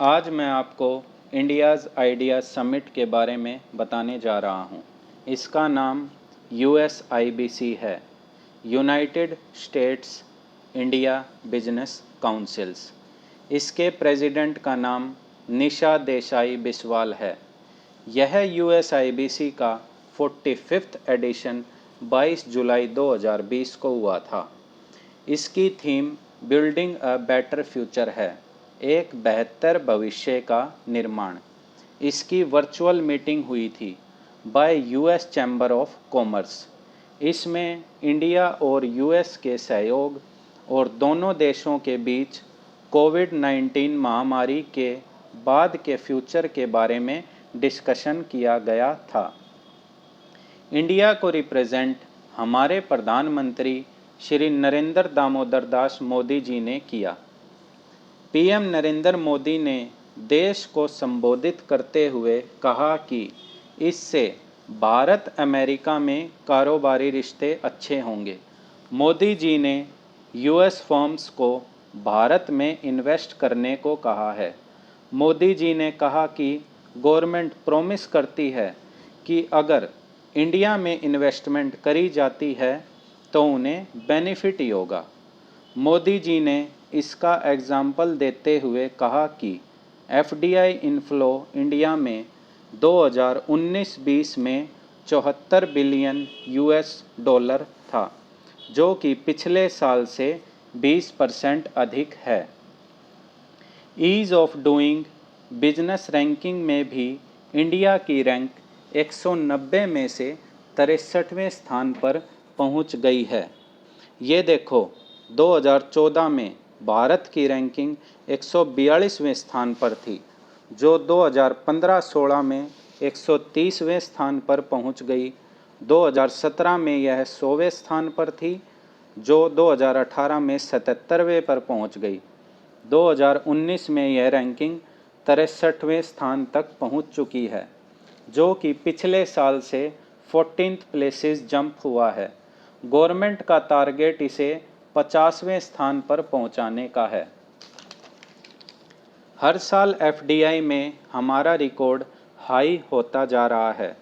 आज मैं आपको इंडियाज़ आइडिया समिट के बारे में बताने जा रहा हूँ। इसका नाम USIBC है, United states India business councils. इसके प्रेसिडेंट का नाम निशा देसाई बिस्वाल है। यह USIBC का 45वां एडिशन 22 जुलाई 2020 को हुआ था। इसकी theme building a better future है, एक बेहतर भविष्य का निर्माण। इसकी वर्चुअल मीटिंग हुई थी by US chamber of commerce. इसमें इंडिया और US के सहयोग और दोनों देशों के बीच कोविड-19 महामारी के बाद के फ्यूचर के बारे में डिस्कशन किया गया था। इंडिया को रिप्रेजेंट हमारे प्रधानमंत्री श्री नरेंद्र दामोदर दास मोदी जी ने किया। PM नरेंद्र मोदी ने देश को संबोधित करते हुए कहा कि इससे भारत अमेरिका में कारोबारी रिश्ते अच्छे होंगे। मोदी जी ने US फर्म्स को भारत में इन्वेस्ट करने को कहा है। मोदी जी ने कहा कि गवर्नमेंट प्रॉमिस करती है कि अगर इंडिया में इन्वेस्टमेंट करी जाती है तो उन्हें बेनिफिट ही होगा। मोदी जी ने इसका एग्जाम्पल देते हुए कहा कि FDI इनफ्लो इंडिया में 2019-20 में 74 बिलियन US$ था, जो कि पिछले साल से 20% अधिक है। Ease of doing business ranking में भी इंडिया की रैंक 190 में से 63वें स्थान पर पहुंच गई है। ये देखो, 2014 में भारत की रैंकिंग 142वें स्थान पर थी, जो 2015-16 में 130वें स्थान पर पहुंच गई। 2017 में यह 100वें स्थान पर थी, जो 2018 में 77वें पर पहुंच गई। 2019 में यह रैंकिंग 63वें स्थान तक पहुंच चुकी है, जो कि पिछले साल से 14th प्लेसेस जंप हुआ है। गवर्नमेंट का टारगेट इसे 50वें स्थान पर पहुंचाने का है। हर साल FDI में हमारा रिकॉर्ड हाई होता जा रहा है।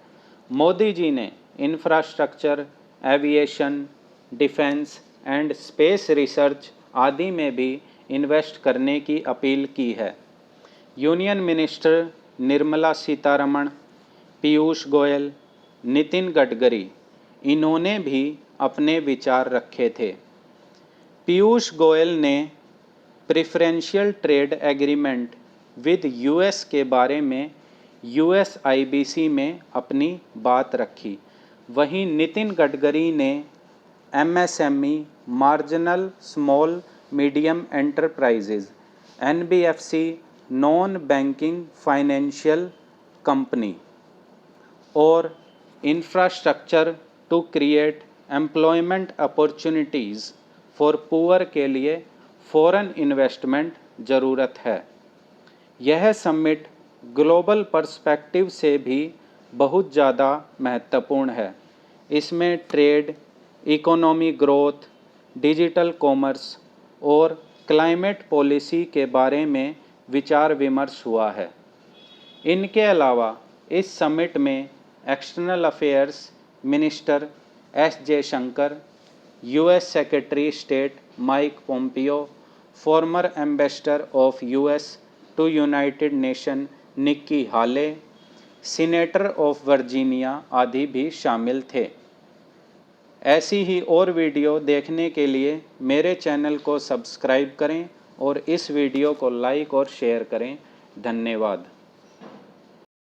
मोदी जी ने infrastructure, aviation, defence and space research आदि में भी इन्वेस्ट करने की अपील की है। यूनियन मिनिस्टर निर्मला सीतारमण, पीयूष गोयल, नितिन गडकरी, इन्होंने भी अपने विचार रखे थे। पीयूष गोयल ने preferential trade agreement with US के बारे में USIBC में अपनी बात रखी। वहीं नितिन गडकरी ने MSME marginal small medium enterprises NBFC non banking financial company और infrastructure to create employment opportunities for poor के लिए फॉरेन इन्वेस्टमेंट ज़रूरत है। यह समिट ग्लोबल पर्सपेक्टिव से भी बहुत ज़्यादा महत्वपूर्ण है। इसमें trade, economy growth, digital commerce और क्लाइमेट पॉलिसी के बारे में विचार विमर्श हुआ है। इनके अलावा इस समिट में external affairs minister S Jaishankar, US secretary state Mike Pompeo, former ambassador of US to United Nation Nikki Haley, senator of Virginia आदि भी शामिल थे। ऐसी ही और वीडियो देखने के लिए मेरे चैनल को सब्सक्राइब करें और इस वीडियो को लाइक और शेयर करें। धन्यवाद।